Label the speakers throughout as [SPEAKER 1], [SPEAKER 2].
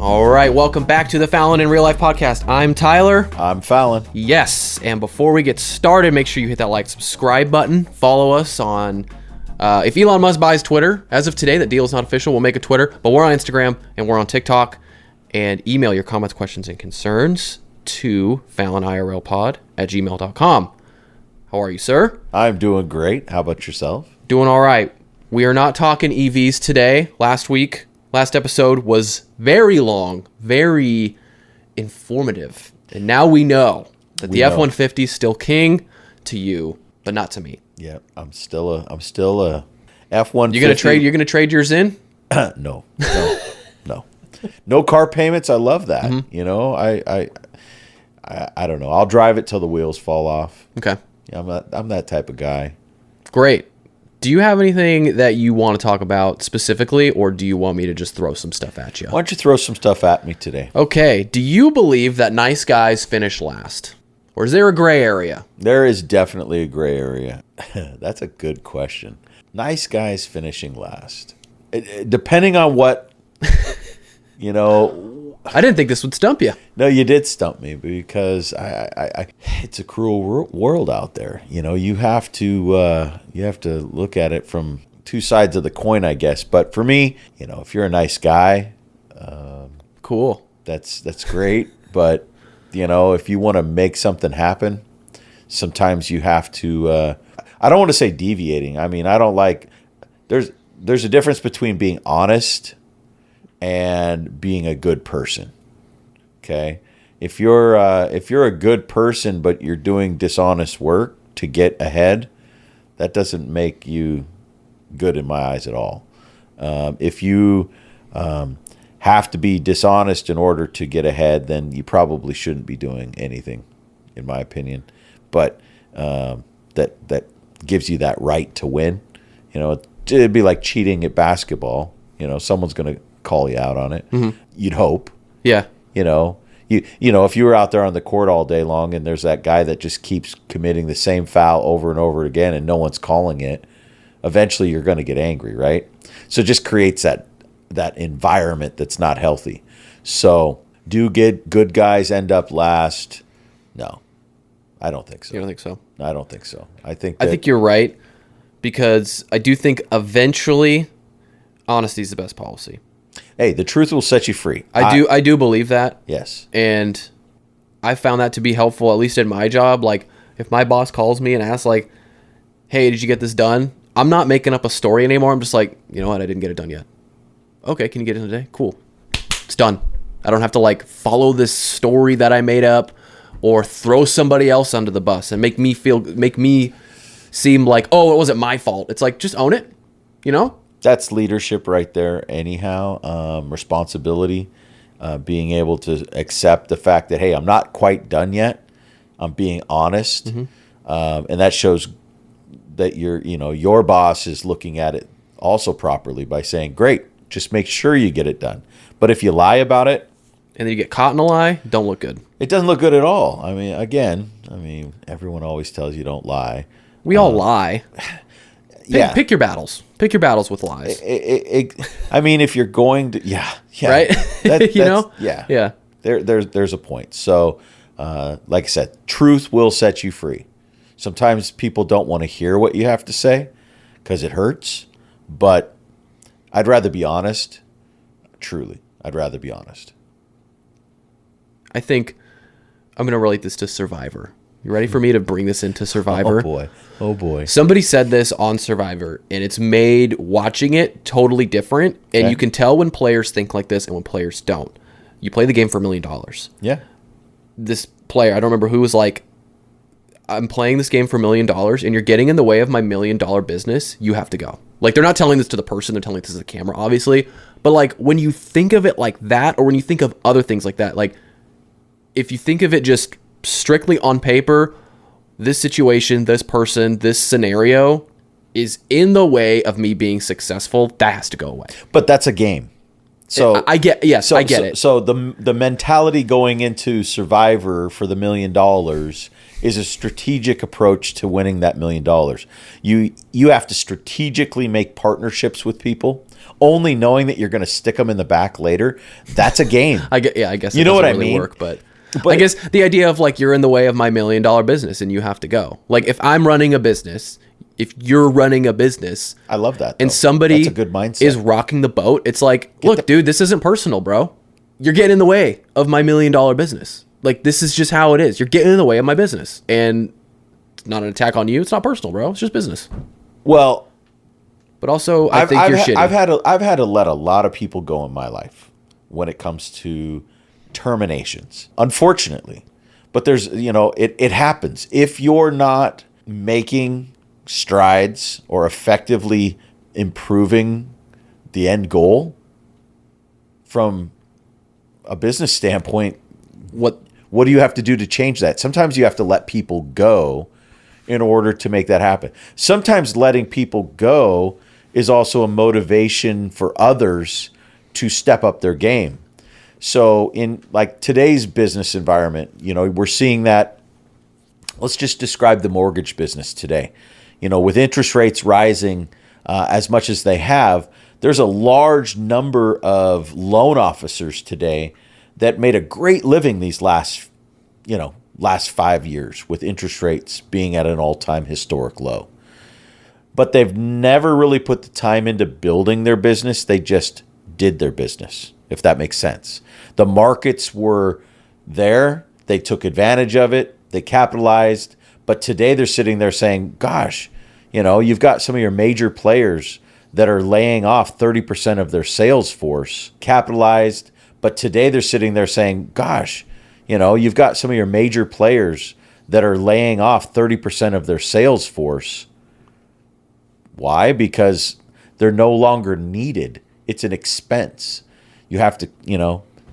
[SPEAKER 1] All right, welcome back to the Fallon in Real Life podcast. I'm Tyler.
[SPEAKER 2] I'm Fallon.
[SPEAKER 1] Yes, and before we get started, make sure you hit that like, subscribe button. Follow us on, if Elon Musk buys Twitter, as of today, that deal is not official, we'll make a Twitter, but we're on Instagram and we're on TikTok. And email your comments, questions, and concerns to fallonirlpod@gmail.com. How are you, sir?
[SPEAKER 2] I'm doing great. How about yourself?
[SPEAKER 1] Doing all right. We are not talking EVs today. Last episode was very long, very informative. And now we know that the F-150 is still king to you, but not to me.
[SPEAKER 2] Yeah, I'm still a F-150.
[SPEAKER 1] You're gonna trade yours in?
[SPEAKER 2] No. No car payments. I love that.
[SPEAKER 1] Mm-hmm.
[SPEAKER 2] You know, I don't know. I'll drive it till the wheels fall off.
[SPEAKER 1] Okay.
[SPEAKER 2] Yeah, I'm that type of guy.
[SPEAKER 1] Great. Do you have anything that you want to talk about specifically, or do you want me to just throw some stuff at you?
[SPEAKER 2] Why don't you throw some stuff at me today?
[SPEAKER 1] Okay. Do you believe that nice guys finish last? Or is there a gray area?
[SPEAKER 2] There is definitely a gray area. That's a good question. Nice guys finishing last. Depending on what, you know...
[SPEAKER 1] I didn't think this would stump you.
[SPEAKER 2] No, you did stump me because I it's a cruel world out there. You know, you have to look at it from two sides of the coin, I guess. But for me, you know, if you're a nice guy,
[SPEAKER 1] cool.
[SPEAKER 2] That's great. But you know, if you want to make something happen, sometimes you have to. I don't want to say deviating. I mean, I don't like. There's a difference between being honest and being a good person. Okay, if you're a good person but you're doing dishonest work to get ahead, that doesn't make you good in my eyes at all. If you have to be dishonest in order to get ahead, then you probably shouldn't be doing anything, in my opinion. But that gives you that right to win. You know, it'd be like cheating at basketball. You know, someone's going to call you out on it. Mm-hmm. You'd hope.
[SPEAKER 1] Yeah.
[SPEAKER 2] You know, if you were out there on the court all day long and there's that guy that just keeps committing the same foul over and over again and no one's calling it, eventually you're going to get angry, right? So it just creates that environment that's not healthy. So do good guys end up last? No, I don't think so.
[SPEAKER 1] You don't think so?
[SPEAKER 2] No, I don't think so. I think
[SPEAKER 1] you're right, because I do think eventually honesty is the best policy.
[SPEAKER 2] Hey, the truth will set you free.
[SPEAKER 1] I do believe that.
[SPEAKER 2] Yes.
[SPEAKER 1] And I found that to be helpful, at least in my job. Like, if my boss calls me and asks, like, hey, did you get this done? I'm not making up a story anymore. I'm just like, you know what? I didn't get it done yet. Okay, can you get it today? Cool. It's done. I don't have to, like, follow this story that I made up or throw somebody else under the bus and make me seem like, oh, it wasn't my fault. It's like, just own it, you know?
[SPEAKER 2] That's leadership right there anyhow. Responsibility, being able to accept the fact that, hey, I'm not quite done yet. I'm being honest. Mm-hmm. And that shows that your boss is looking at it also properly by saying, great, just make sure you get it done. But if you lie about it,
[SPEAKER 1] and then you get caught in a lie, don't look good.
[SPEAKER 2] It doesn't look good at all. I mean, everyone always tells you don't lie.
[SPEAKER 1] We all lie. Pick your battles. Pick your battles with lies.
[SPEAKER 2] I mean, if you're going to, yeah,
[SPEAKER 1] right? You know,
[SPEAKER 2] yeah. There's a point. So, like I said, truth will set you free. Sometimes people don't want to hear what you have to say because it hurts. But I'd rather be honest. Truly, I'd rather be honest.
[SPEAKER 1] I think I'm going to relate this to Survivor. You ready for me to bring this into Survivor?
[SPEAKER 2] Oh boy.
[SPEAKER 1] Somebody said this on Survivor, and it's made watching it totally different. And you can tell when players think like this and when players don't. You play the game for $1 million.
[SPEAKER 2] Yeah.
[SPEAKER 1] This player, I don't remember who, was like, I'm playing this game for $1 million, and you're getting in the way of my $1 million business. You have to go. Like, they're not telling this to the person. They're telling this to the camera, obviously. But, like, when you think of it like that, or when you think of other things like that, like, if you think of it just strictly on paper, this situation, this person, this scenario is in the way of me being successful, that has to go away.
[SPEAKER 2] But that's a game. So
[SPEAKER 1] I get it.
[SPEAKER 2] So the mentality going into Survivor for the $1 million is a strategic approach to winning that $1 million. You have to strategically make partnerships with people, only knowing that you're going to stick them in the back later. That's a game.
[SPEAKER 1] I guess
[SPEAKER 2] you
[SPEAKER 1] it
[SPEAKER 2] know what
[SPEAKER 1] doesn't
[SPEAKER 2] I
[SPEAKER 1] really
[SPEAKER 2] mean.
[SPEAKER 1] Work, but I guess the idea of like you're in the way of my $1 million business and you have to go. Like if I'm running a business, if you're running a business,
[SPEAKER 2] I love that.
[SPEAKER 1] And
[SPEAKER 2] though.
[SPEAKER 1] somebody
[SPEAKER 2] That's a good mindset.
[SPEAKER 1] is rocking the boat. It's like, look, dude, this isn't personal, bro. You're getting in the way of my $1 million business. Like this is just how it is. You're getting in the way of my business, and it's not an attack on you. It's not personal, bro. It's just business.
[SPEAKER 2] Well,
[SPEAKER 1] but also I think you're shitty.
[SPEAKER 2] I've had to let a lot of people go in my life when it comes to terminations, unfortunately. But there's, it happens. If you're not making strides or effectively improving the end goal from a business standpoint, what do you have to do to change that? Sometimes you have to let people go in order to make that happen. Sometimes letting people go is also a motivation for others to step up their game. So in like today's business environment, we're seeing that. Let's just describe the mortgage business today. With interest rates rising as much as they have, there's a large number of loan officers today that made a great living these last 5 years with interest rates being at an all-time historic low. But they've never really put the time into building their business. They just did their business, if that makes sense. The markets were there. They took advantage of it. They capitalized. But today they're sitting there saying, gosh, you've got some of your major players that are laying off 30% of their sales force, capitalized. But today they're sitting there saying, gosh, you've got some of your major players that are laying off 30% of their sales force. Why? Because they're no longer needed. It's an expense. You have to,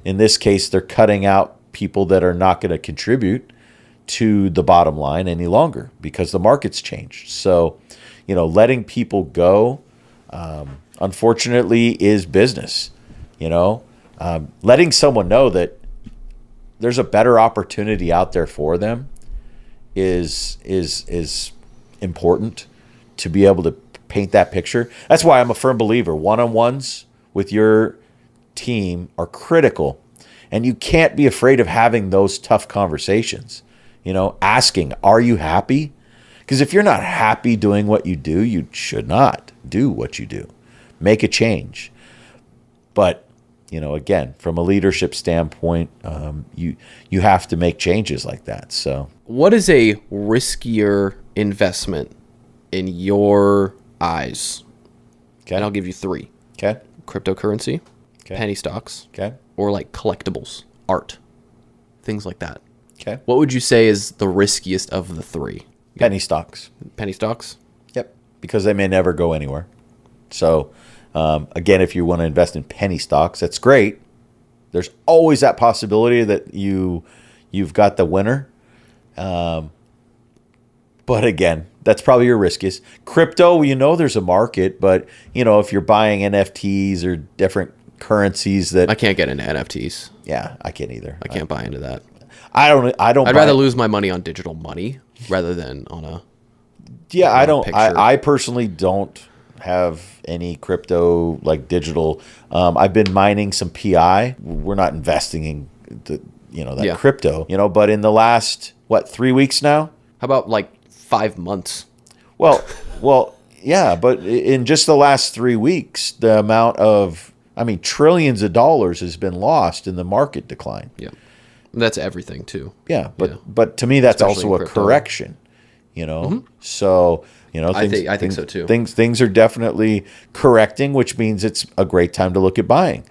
[SPEAKER 2] in this case, they're cutting out people that are not going to contribute to the bottom line any longer because the market's changed. So, letting people go, unfortunately, is business. Letting someone know that there's a better opportunity out there for them is important to be able to paint that picture. That's why I'm a firm believer. One-on-ones with your team are critical, and you can't be afraid of having those tough conversations. Asking, are you happy? Because if you're not happy doing what you do, you should not do what you do. Make a change. But, again, from a leadership standpoint, you have to make changes like that. So,
[SPEAKER 1] what is a riskier investment in your eyes?
[SPEAKER 2] Okay.
[SPEAKER 1] And I'll give you 3.
[SPEAKER 2] Okay.
[SPEAKER 1] Cryptocurrency,
[SPEAKER 2] Okay.
[SPEAKER 1] penny stocks,
[SPEAKER 2] Okay.
[SPEAKER 1] or like collectibles, art, things like that.
[SPEAKER 2] Okay.
[SPEAKER 1] What would you say is the riskiest of the 3?
[SPEAKER 2] Penny stocks.
[SPEAKER 1] Penny stocks?
[SPEAKER 2] Yep. Because they may never go anywhere. So, again, if you want to invest in penny stocks, that's great. There's always that possibility that you've got the winner. But again, that's probably your riskiest. Crypto, there's a market, but if you're buying NFTs or different currencies that
[SPEAKER 1] I can't get into NFTs.
[SPEAKER 2] Yeah, I can't either.
[SPEAKER 1] I can't buy into that.
[SPEAKER 2] I don't.
[SPEAKER 1] I'd rather lose my money on digital money rather than on a.
[SPEAKER 2] Yeah, I don't.
[SPEAKER 1] Picture.
[SPEAKER 2] I personally don't have any crypto like digital. I've been mining some PI. We're not investing in that crypto. But in the last 3 weeks now.
[SPEAKER 1] How about like 5 months?
[SPEAKER 2] Well, yeah. But in just the last 3 weeks, the amount of trillions of dollars has been lost in the market decline.
[SPEAKER 1] Yeah. That's everything too.
[SPEAKER 2] Yeah, but to me that's
[SPEAKER 1] Especially
[SPEAKER 2] also a correction,
[SPEAKER 1] Mm-hmm.
[SPEAKER 2] So,
[SPEAKER 1] I think so too.
[SPEAKER 2] Things are definitely correcting, which means it's a great time to look at buying.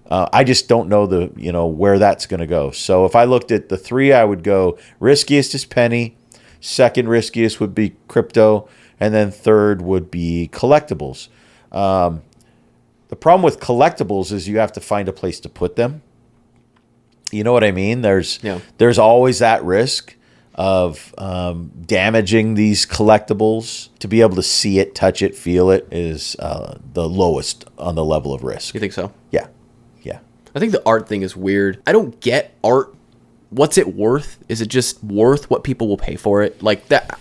[SPEAKER 2] I just don't know where that's going to go. So if I looked at the 3, I would go riskiest is penny, second riskiest would be crypto, and then third would be collectibles. The problem with collectibles is you have to find a place to put them. You know what I mean? There's always that risk of damaging these collectibles. To be able to see it, touch it, feel it is the lowest on the level of risk.
[SPEAKER 1] You think so?
[SPEAKER 2] Yeah.
[SPEAKER 1] I think the art thing is weird. I don't get art. What's it worth? Is it just worth what people will pay for it? Like that.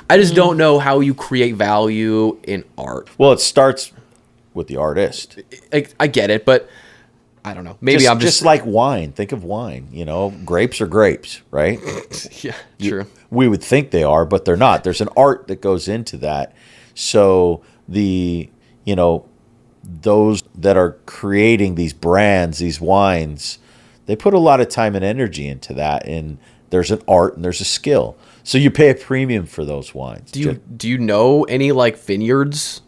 [SPEAKER 1] I just don't know how you create value in art.
[SPEAKER 2] Well, it starts with the artist.
[SPEAKER 1] I get it, but I don't know. Maybe I'm
[SPEAKER 2] just like wine. Think of wine. You know, grapes are grapes, right?
[SPEAKER 1] Yeah, true.
[SPEAKER 2] We would think they are, but they're not. There's an art that goes into that. So those that are creating these brands, these wines, they put a lot of time and energy into that, and there's an art and there's a skill. So you pay a premium for those wines.
[SPEAKER 1] Do you know any like vineyards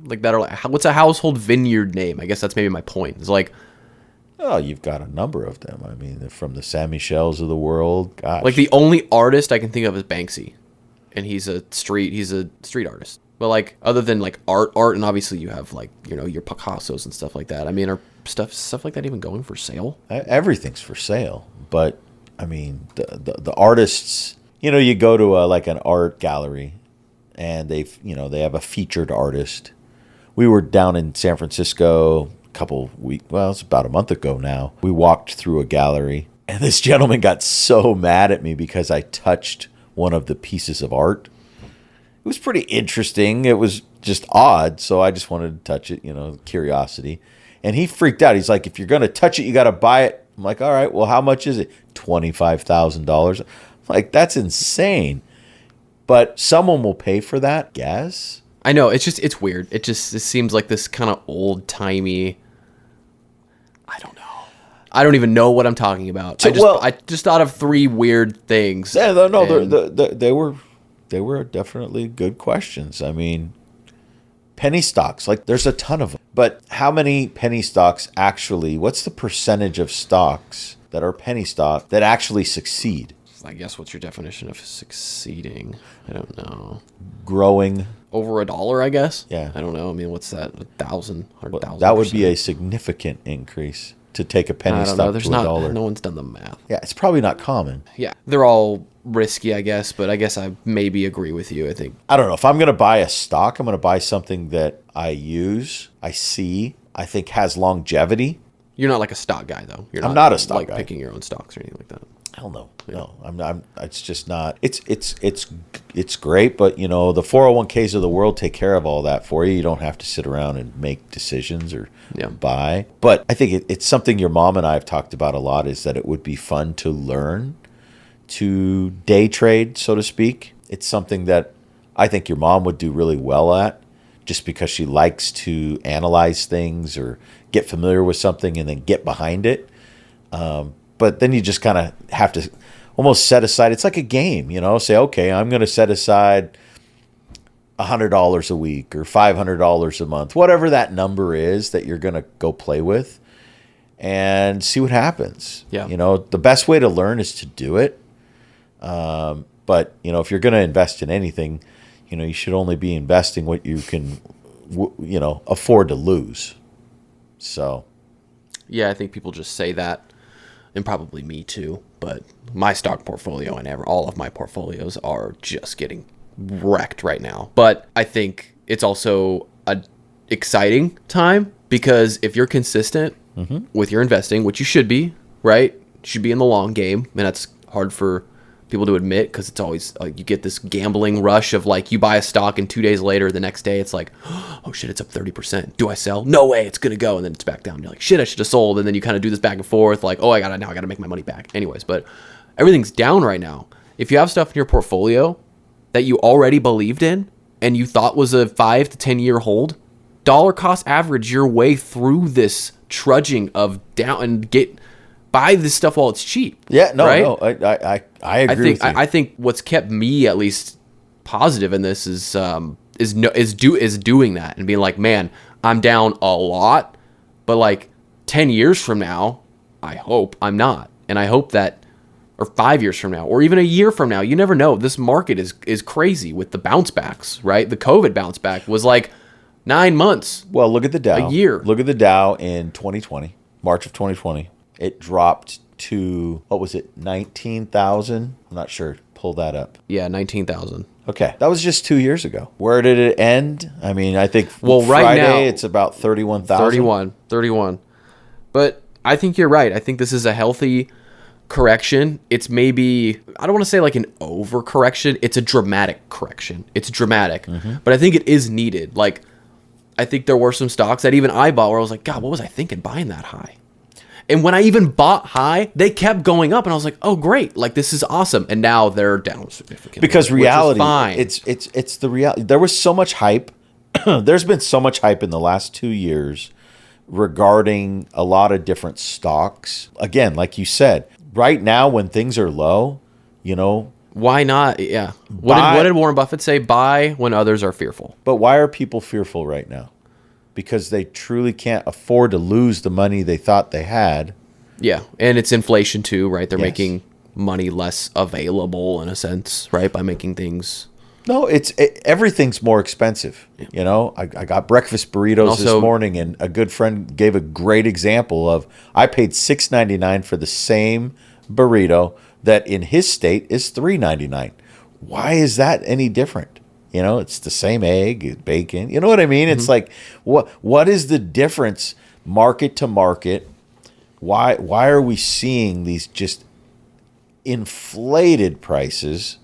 [SPEAKER 1] like that are like, what's a household vineyard name? I guess that's maybe my point. It's like,
[SPEAKER 2] oh, you've got a number of them. I mean, from the Saint Michels of the world. Gosh.
[SPEAKER 1] Like the only artist I can think of is Banksy, and he's a street artist. But like other than like art, and obviously you have like your Picassos and stuff like that. I mean, are stuff like that even going for sale?
[SPEAKER 2] Everything's for sale, but I mean the artists. You go to like an art gallery, and they have a featured artist. We were down in San Francisco it's about a month ago now. We walked through a gallery, and this gentleman got so mad at me because I touched one of the pieces of art. It was pretty interesting. It was just odd, so I just wanted to touch it, curiosity. And he freaked out. He's like, if you're going to touch it, you got to buy it. I'm like, all right, well, how much is it? $25,000. I'm like, that's insane. But someone will pay for that, guess.
[SPEAKER 1] I know, it's weird. It seems like this kind of old-timey, I don't know. I don't even know what I'm talking about. I just thought of three weird things.
[SPEAKER 2] Yeah, no, they were definitely good questions. I mean, penny stocks, like there's a ton of them. But how many penny stocks actually, what's the percentage of stocks that are penny stock that actually succeed?
[SPEAKER 1] I guess what's your definition of succeeding? I don't know.
[SPEAKER 2] Growing.
[SPEAKER 1] Over $1, I guess?
[SPEAKER 2] Yeah.
[SPEAKER 1] I don't know. I mean, what's that? 1,000, 100,000?
[SPEAKER 2] That would be a significant increase to take a penny stock to $1.
[SPEAKER 1] No one's done the math.
[SPEAKER 2] Yeah, it's probably not common.
[SPEAKER 1] Yeah. They're all risky, I guess, but I guess I maybe agree with you, I think.
[SPEAKER 2] I don't know. If I'm going to buy a stock, I'm going to buy something that I use, I see, I think has longevity.
[SPEAKER 1] You're not like a stock guy, though.
[SPEAKER 2] I'm not a stock guy.
[SPEAKER 1] Picking your own stocks or anything like that.
[SPEAKER 2] Hell no. Yeah. No, I'm it's just not. It's great, but the 401ks of the world take care of all that for you. You don't have to sit around and make decisions or buy. But I think it's something your mom and I have talked about a lot, is that it would be fun to learn to day trade, so to speak. It's something that I think your mom would do really well at, just because she likes to analyze things or get familiar with something and then get behind it. But then you just kind of have to almost set aside. It's like a game, say, okay, I'm going to set aside $100 a week or $500 a month, whatever that number is that you're going to go play with, and see what happens.
[SPEAKER 1] Yeah.
[SPEAKER 2] The best way to learn is to do it. But if you're going to invest in anything, you should only be investing what you can, afford to lose. So.
[SPEAKER 1] Yeah, I think people just say that. And probably me too, but my stock portfolio and all of my portfolios are just getting wrecked right now. But I think it's also a exciting time, because if you're consistent with your investing, which you should be, right? You should be in the long game, and that's hard for people to admit, because it's always like you get this gambling rush of like you buy a stock and 2 days later, the next day it's like, oh shit, it's up 30%. Do I sell? No way, it's gonna go. And then it's back down. You're like, shit, I should have sold. And then you kind of do this back and forth, like, oh, I gotta make my money back. Anyways, but everything's down right now. If you have stuff in your portfolio that you already believed in and you thought was a 5 to 10 year hold, dollar cost average your way through this trudging of down and buy this stuff while it's cheap.
[SPEAKER 2] Yeah, no,
[SPEAKER 1] right?
[SPEAKER 2] no, I agree with you.
[SPEAKER 1] I think what's kept me at least positive in this is doing that and being like, man, I'm down a lot, but like 10 years from now, I hope I'm not, and I hope that, or 5 years from now, or even a year from now, you never know. This market is crazy with the bounce backs, right? The COVID bounce back was like 9 months.
[SPEAKER 2] Well, look at the Dow.
[SPEAKER 1] A year.
[SPEAKER 2] Look at the Dow in 2020, March of 2020. It dropped to, what was it, 19,000? I'm not sure. Pull that up.
[SPEAKER 1] Yeah, 19,000.
[SPEAKER 2] Okay. That was just 2 years ago. Where did it end? I mean, I think
[SPEAKER 1] right
[SPEAKER 2] Friday
[SPEAKER 1] now,
[SPEAKER 2] it's about 31,000.
[SPEAKER 1] 31. But I think you're right. I think this is a healthy correction. It's maybe, I don't want to say like an overcorrection. It's a dramatic correction. It's dramatic. But I think it is needed. Like, I think there were some stocks that even I bought where I was like, God, what was I thinking buying that high? And when I even bought high, they kept going up, and I was like, "Oh, great! Like this is awesome." And now they're down significantly.
[SPEAKER 2] Because reality,
[SPEAKER 1] fine.
[SPEAKER 2] it's the reality. There was so much hype. There's been so much hype in the last 2 years regarding a lot of different stocks. Again, like you said, right now when things are low,
[SPEAKER 1] why not? Yeah. What did Warren Buffett say? Buy when others are fearful.
[SPEAKER 2] But why are people fearful right now? Because they truly can't afford to lose the money they thought they had.
[SPEAKER 1] Yeah, and it's inflation too, right? They're
[SPEAKER 2] Yes.
[SPEAKER 1] making money less available in a sense, right? By making things.
[SPEAKER 2] No, everything's more expensive.
[SPEAKER 1] Yeah.
[SPEAKER 2] I got breakfast burritos
[SPEAKER 1] Also,
[SPEAKER 2] this morning, and a good friend gave a great example of I paid $6.99 for the same burrito that in his state is $3.99. Why is that any different? It's the same egg, bacon. You know what I mean? It's like, what is the difference market to market? Why are we seeing these just inflated prices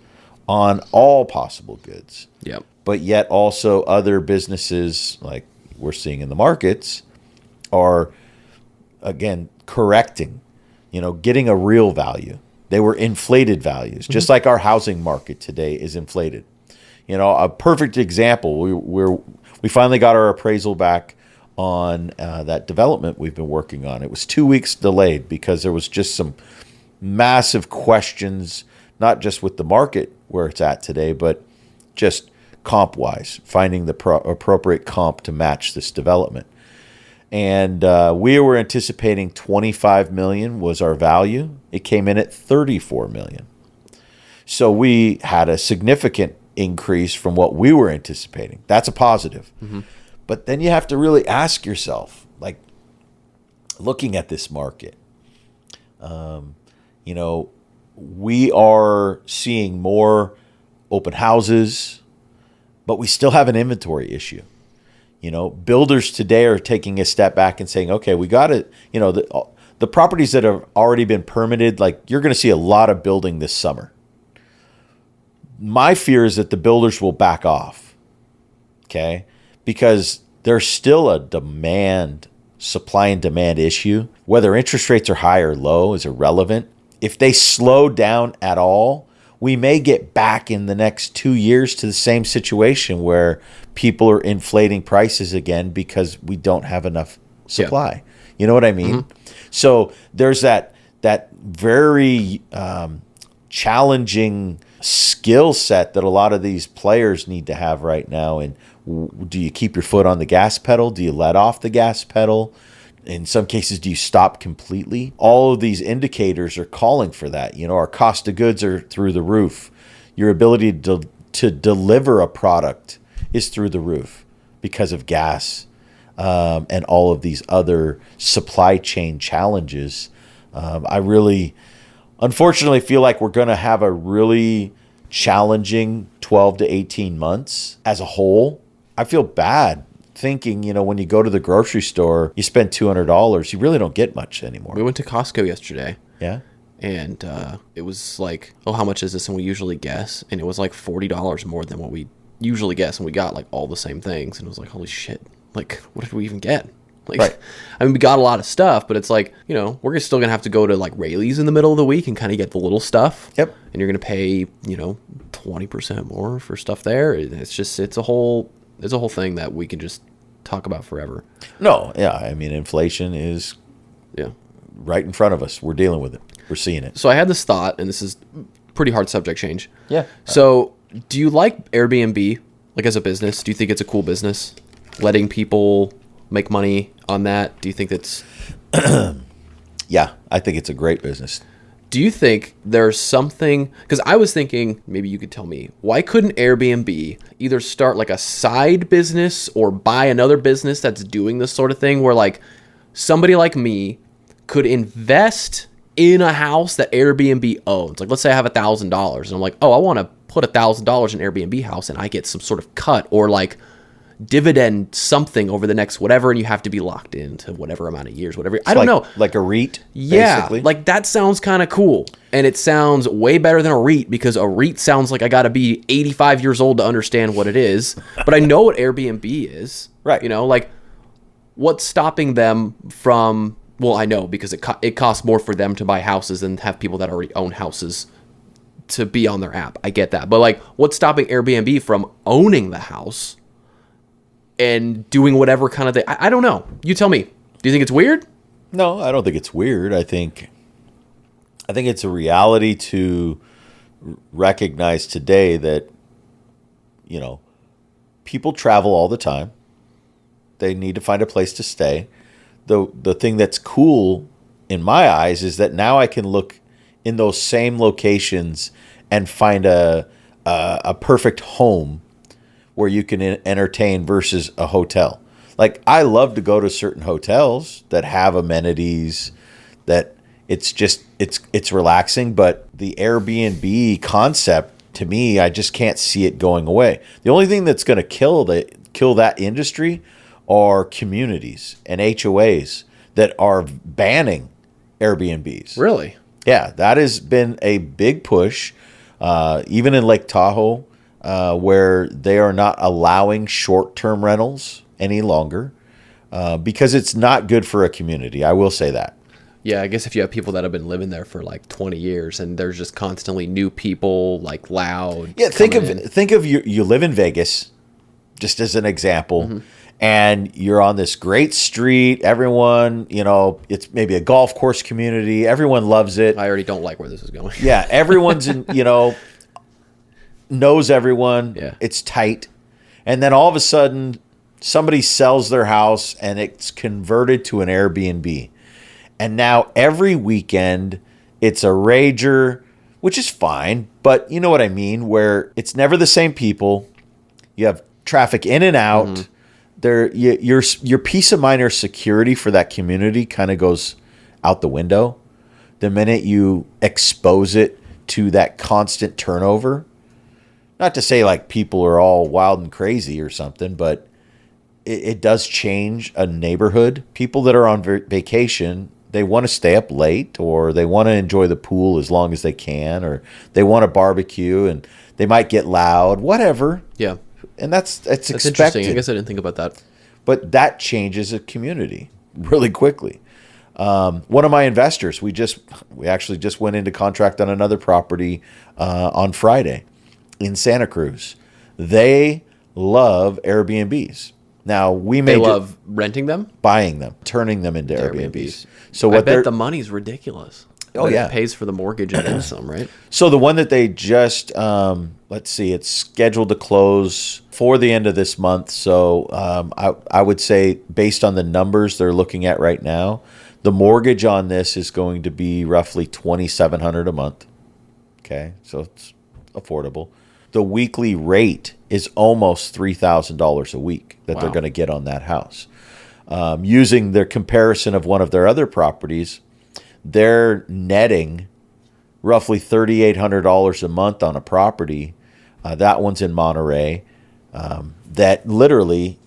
[SPEAKER 2] on all possible goods?
[SPEAKER 1] Yep.
[SPEAKER 2] But yet also other businesses like we're seeing in the markets are, again, correcting, getting a real value. They were inflated values, just like our housing market today is inflated. A perfect example, we finally got our appraisal back on that development we've been working on. It was 2 weeks delayed because there was just some massive questions, not just with the market where it's at today, but just comp-wise, finding the appropriate comp to match this development. And we were anticipating $25 million was our value. It came in at $34 million. So we had a significant increase from what we were anticipating. That's a positive. But then you have to really ask yourself, like, looking at this market, we are seeing more open houses, but we still have an inventory issue. Builders today are taking a step back and saying, okay, we got it. The properties that have already been permitted, like you're going to see a lot of building this summer. My fear is that the builders will back off, okay? Because there's still a supply and demand issue. Whether interest rates are high or low is irrelevant. If they slow down at all, we may get back in the next 2 years to the same situation where people are inflating prices again because we don't have enough supply. Yeah. You know what I mean? So there's that very challenging skill set that a lot of these players need to have right now. And do you keep your foot on the gas pedal? Do you let off the gas pedal? In some cases, do you stop completely? All of these indicators are calling for that. Our cost of goods are through the roof. Your ability to deliver a product is through the roof because of gas and all of these other supply chain challenges. I really, unfortunately, feel like we're going to have a really challenging 12 to 18 months as a whole. I feel bad thinking, when you go to the grocery store, you spend $200, you really don't get much anymore.
[SPEAKER 1] We went to Costco yesterday.
[SPEAKER 2] Yeah.
[SPEAKER 1] And it was like, oh, how much is this? And we usually guess. And it was like $40 more than what we usually guess. And we got like all the same things. And it was like, holy shit. Like, what did we even get? Like, right. I mean, we got a lot of stuff, but it's like, we're still going to have to go to like Rayleigh's in the middle of the week and kind of get the little stuff.
[SPEAKER 2] Yep.
[SPEAKER 1] And you're going to pay, 20% more for stuff there. It's a whole thing that we can just talk about forever.
[SPEAKER 2] No. Yeah. I mean, inflation is right in front of us. We're dealing with it. We're seeing it.
[SPEAKER 1] So I had this thought, and this is pretty hard subject change.
[SPEAKER 2] Yeah.
[SPEAKER 1] So do you like Air BnB, like as a business? Do you think it's a cool business? Letting people make money on that? Do you think that's...
[SPEAKER 2] Yeah, I think it's a great business.
[SPEAKER 1] Do you think there's something... Because I was thinking, maybe you could tell me, why couldn't Airbnb either start like a side business or buy another business that's doing this sort of thing where like somebody like me could invest in a house that Airbnb owns? Like, let's say I have $1,000 and I'm like, oh, I want to put $1,000 in Airbnb house and I get some sort of cut, or like dividend something over the next whatever, and you have to be locked into whatever amount of years, whatever. I don't know.
[SPEAKER 2] Like a REIT,
[SPEAKER 1] Yeah,
[SPEAKER 2] basically.
[SPEAKER 1] like that sounds kind of cool. And it sounds way better than a REIT, because a REIT sounds like I got to be 85 years old to understand what it is. But I know what Airbnb is.
[SPEAKER 2] Right.
[SPEAKER 1] You know, like what's stopping them from, well, I know because it costs more for them to buy houses and have people that already own houses to be on their app. I get that. But like what's stopping Airbnb from owning the house and doing whatever kind of thing? I don't know. You tell me. Do you think it's weird?
[SPEAKER 2] No, I don't think it's weird. I think it's a reality to recognize today that, you know, people travel all the time. They need to find a place to stay. The thing that's cool in my eyes is that now I can look in those same locations and find a perfect home where you can entertain versus a hotel. Like, I love to go to certain hotels that have amenities, that it's relaxing, but the Airbnb concept, to me, I just can't see it going away. The only thing that's going to kill that industry are communities and HOAs that are banning Airbnbs.
[SPEAKER 1] Really?
[SPEAKER 2] Yeah, that has been a big push, even in Lake Tahoe, where they are not allowing short-term rentals any longer, because it's not good for a community. I will say that.
[SPEAKER 1] Yeah, I guess if you have people that have been living there for like 20 years and there's just constantly new people, like loud.
[SPEAKER 2] Yeah, think of you live in Vegas, just as an example, and you're on this great street. Everyone, you know, it's maybe a golf course community. Everyone loves it.
[SPEAKER 1] I already don't like where this is going.
[SPEAKER 2] Yeah, everyone's knows everyone.
[SPEAKER 1] Yeah.
[SPEAKER 2] It's tight. And then all of a sudden somebody sells their house and it's converted to an Airbnb. And now every weekend it's a rager, which is fine, but you know what I mean, where it's never the same people. You have traffic in and out. Your peace of mind or security for that community kind of goes out the window the minute you expose it to that constant turnover. Not to say like people are all wild and crazy or something, but it does change a neighborhood. People that are on vacation, they want to stay up late, or they want to enjoy the pool as long as they can, or they want to barbecue and they might get loud, whatever.
[SPEAKER 1] Yeah.
[SPEAKER 2] And that's
[SPEAKER 1] Interesting.
[SPEAKER 2] expected.
[SPEAKER 1] I guess I didn't think about that.
[SPEAKER 2] But that changes a community really quickly. One of my investors, we actually just went into contract on another property on Friday in Santa Cruz. They love Airbnbs. Now
[SPEAKER 1] They love renting them,
[SPEAKER 2] buying them, turning them into Airbnbs. So
[SPEAKER 1] I bet the money's ridiculous.
[SPEAKER 2] Oh, yeah.
[SPEAKER 1] It pays for the mortgage and then some, right?
[SPEAKER 2] So the one that they just, let's see, it's scheduled to close for the end of this month. So I would say, based on the numbers they're looking at right now, the mortgage on this is going to be roughly $2,700 a month. Okay, so it's affordable. The weekly rate is almost $3,000 a week that they're going to get on that house. Using their comparison of one of their other properties, they're netting roughly $3,800 a month on a property. That one's in Monterey. That literally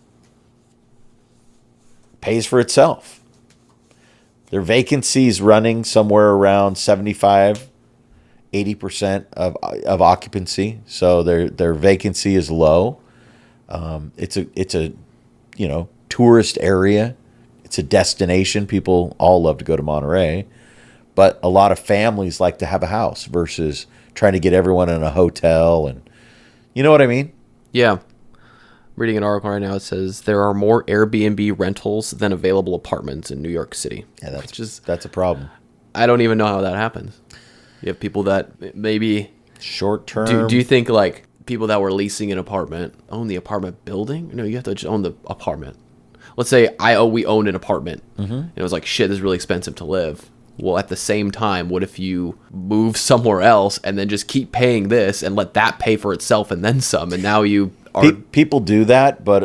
[SPEAKER 2] pays for itself. Their vacancy is running somewhere around 75-80% of occupancy. So their vacancy is low. It's a tourist area. It's a destination. People all love to go to Monterey, but a lot of families like to have a house versus trying to get everyone in a hotel, and you know what I mean?
[SPEAKER 1] Yeah. Reading an article right now, it says there are more Airbnb rentals than available apartments in New York City.
[SPEAKER 2] Yeah, that's a problem.
[SPEAKER 1] I don't even know how that happens. You have people that maybe
[SPEAKER 2] short term.
[SPEAKER 1] Do you think like people that were leasing an apartment own the apartment building? No, you have to just own the apartment. Let's say we owned an apartment, and it was like, shit, this is really expensive to live. Well, at the same time, what if you move somewhere else and then just keep paying this and let that pay for itself and then some, and now you are...
[SPEAKER 2] People do that, but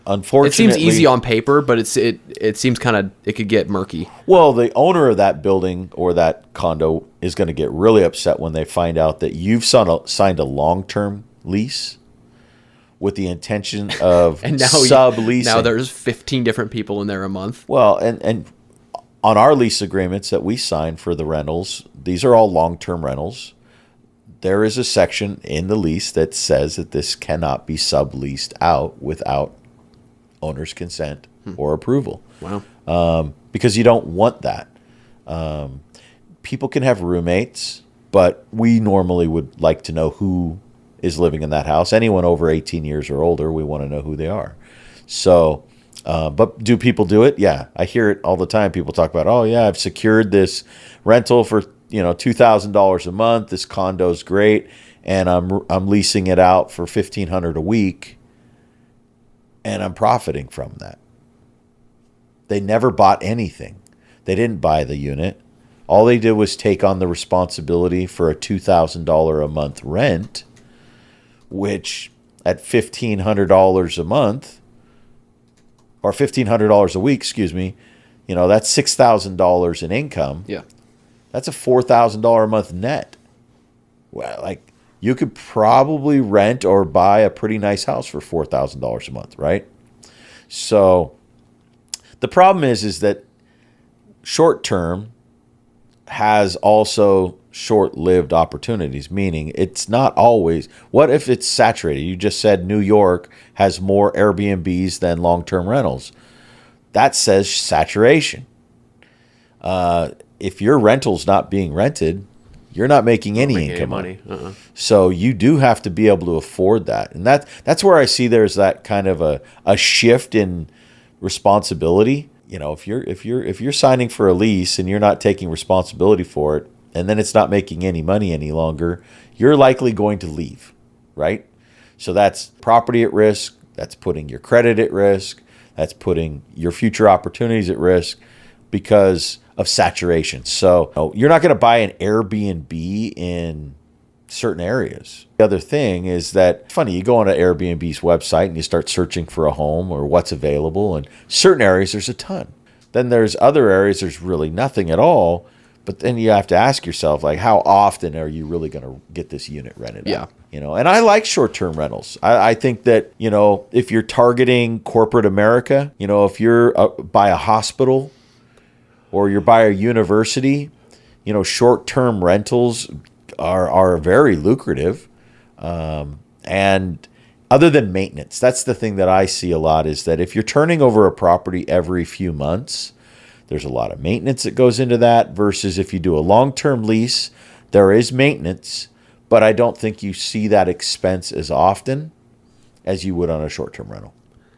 [SPEAKER 2] unfortunately...
[SPEAKER 1] It seems easy on paper, but it seems kind of... It could get murky.
[SPEAKER 2] Well, the owner of that building or that condo is going to get really upset when they find out that you've signed a long-term lease with the intention of
[SPEAKER 1] And now
[SPEAKER 2] subleasing.
[SPEAKER 1] now there's 15 different people in there a month.
[SPEAKER 2] Well, and on our lease agreements that we sign for the rentals, these are all long-term rentals. There is a section in the lease that says that this cannot be subleased out without owner's consent or approval.
[SPEAKER 1] Wow.
[SPEAKER 2] Because you don't want that. People can have roommates, but we normally would like to know who is living in that house. Anyone over 18 years or older, we want to know who they are. So, but do people do it? Yeah, I hear it all the time. People talk about, oh yeah, I've secured this rental for $2,000 a month. This condo's great, and I'm leasing it out for $1,500 a week, and I'm profiting from that. They never bought anything. They didn't buy the unit. All they did was take on the responsibility for a $2,000 a month rent, which at $1,500 a month, or $1,500 a week, excuse me, that's $6,000 in income.
[SPEAKER 1] Yeah.
[SPEAKER 2] That's a $4,000 a month net. Well, like you could probably rent or buy a pretty nice house for $4,000 a month, right? So the problem is that short term has also short-lived opportunities, meaning it's not always. What if it's saturated? You just said New York has more Airbnbs than long-term rentals. That says saturation. If your rental's not being rented, you're not making any income
[SPEAKER 1] money.
[SPEAKER 2] So you do have to be able to afford that. And that's where I see there's that kind of a shift in responsibility. If you're signing for a lease and you're not taking responsibility for it, and then it's not making any money any longer, you're likely going to leave, right? So that's property at risk. That's putting your credit at risk. That's putting your future opportunities at risk because of saturation. So you're not going to buy an Airbnb in certain areas. The other thing is that, funny, you go on to Airbnb's website and you start searching for a home or what's available. And certain areas, there's a ton. Then there's other areas, there's really nothing at all. But then you have to ask yourself, like, how often are you really going to get this unit rented out? And I like short-term rentals. I think that, if you're targeting corporate America, if you're by a hospital or you're by a university, short-term rentals are very lucrative. And other than maintenance, that's the thing that I see a lot, is that if you're turning over a property every few months, there's a lot of maintenance that goes into that, versus if you do a long-term lease, there is maintenance, but I don't think you see that expense as often as you would on a short-term rental.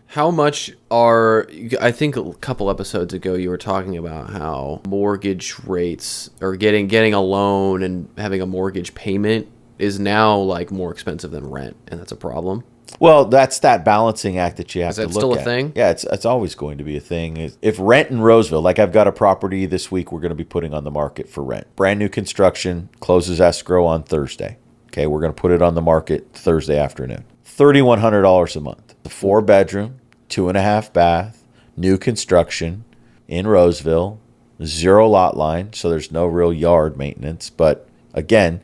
[SPEAKER 1] How much I think a couple episodes ago you were talking about how mortgage rates, or getting a loan and having a mortgage payment, is now like more expensive than rent, and that's a problem.
[SPEAKER 2] Well, that's that balancing act that you have to look at.
[SPEAKER 1] Is that still a thing?
[SPEAKER 2] Yeah, it's always going to be a thing. If rent in Roseville, like I've got a property this week we're going to be putting on the market for rent. Brand new construction, closes escrow on Thursday. Okay, we're going to put it on the market Thursday afternoon. $3,100 a month. The 4-bedroom, 2.5 bath, new construction in Roseville, 0 lot line, so there's no real yard maintenance, but again,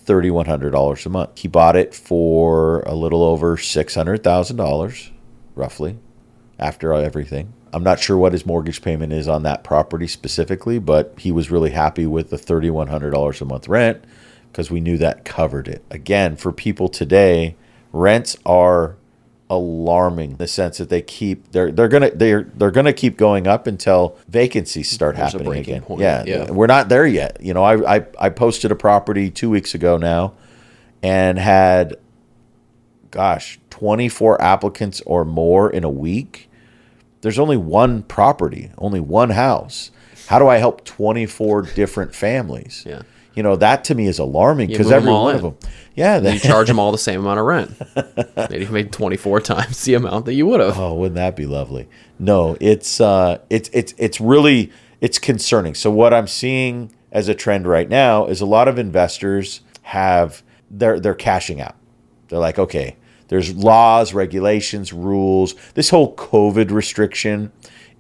[SPEAKER 2] $3,100 a month. He bought it for a little over $600,000, roughly, after everything. I'm not sure what his mortgage payment is on that property specifically, but he was really happy with the $3,100 a month rent because we knew that covered it. Again, for people today, rents are alarming in the sense that they're gonna keep going up until vacancies start happening again. Yeah, we're not there yet. I posted a property 2 weeks ago now, and had, 24 applicants or more in a week. There's only one property, only one house. How do I help 24 different families?
[SPEAKER 1] Yeah.
[SPEAKER 2] That to me is alarming, because every one of them. Yeah.
[SPEAKER 1] You charge them all the same amount of rent. They'd have made 24 times the amount that you would have.
[SPEAKER 2] Oh, wouldn't that be lovely? No, it's really concerning. So what I'm seeing as a trend right now is a lot of investors they're cashing out. They're like, okay, there's laws, regulations, rules, this whole COVID restriction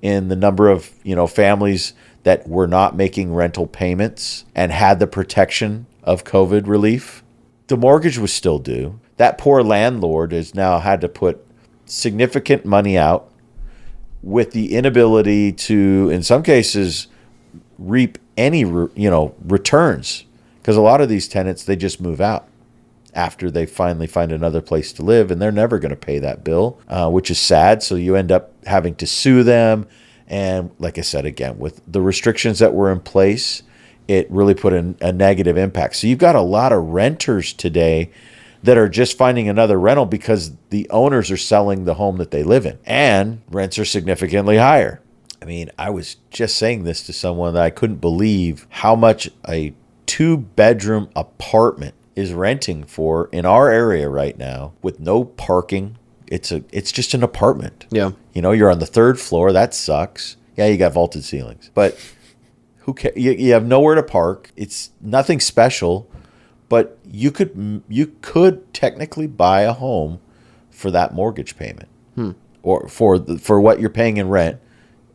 [SPEAKER 2] in the number of, families that were not making rental payments and had the protection of COVID relief. the mortgage was still due. That poor landlord has now had to put significant money out with the inability to, in some cases, reap any returns, because a lot of these tenants, they just move out after they finally find another place to live, and they're never going to pay that bill, which is sad. So you end up having to sue them. And like I said, again, with the restrictions that were in place, it really put a negative impact. So you've got a lot of renters today that are just finding another rental because the owners are selling the home that they live in, and rents are significantly higher. I mean, I was just saying this to someone that I couldn't believe how much a 2-bedroom apartment is renting for in our area right now, with no parking. It's just an apartment.
[SPEAKER 1] Yeah.
[SPEAKER 2] You're on the 3rd floor. That sucks. Yeah, you got vaulted ceilings, but who cares? You have nowhere to park. It's nothing special, but you could technically buy a home for that mortgage payment, or for what you're paying in rent.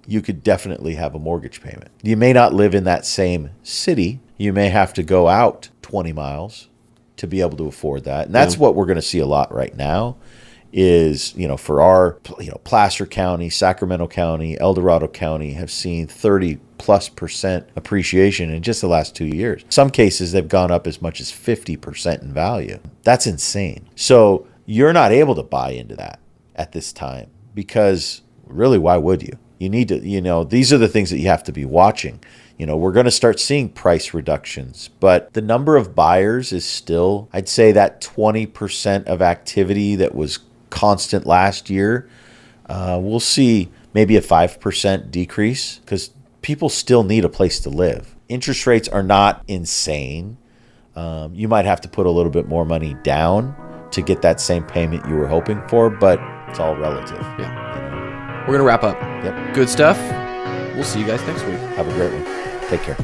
[SPEAKER 2] You could definitely have a mortgage payment. You may not live in that same city. You may have to go out 20 miles to be able to afford that. And that's what we're going to see a lot right now is, for our, Placer County, Sacramento County, El Dorado County have seen 30+% appreciation in just the last 2 years. Some cases, they've gone up as much as 50% in value. That's insane. So you're not able to buy into that at this time, because really, why would you? You need to, these are the things that you have to be watching. We're going to start seeing price reductions, but the number of buyers is still, I'd say that 20% of activity that was constant last year, we'll see maybe a 5% decrease, because people still need a place to live. Interest rates are not insane. You might have to put a little bit more money down to get that same payment you were hoping for, but it's all relative.
[SPEAKER 1] Yeah. We're going to wrap up.
[SPEAKER 2] Yep.
[SPEAKER 1] Good stuff. We'll see you guys next week.
[SPEAKER 2] Have a great one. Take care.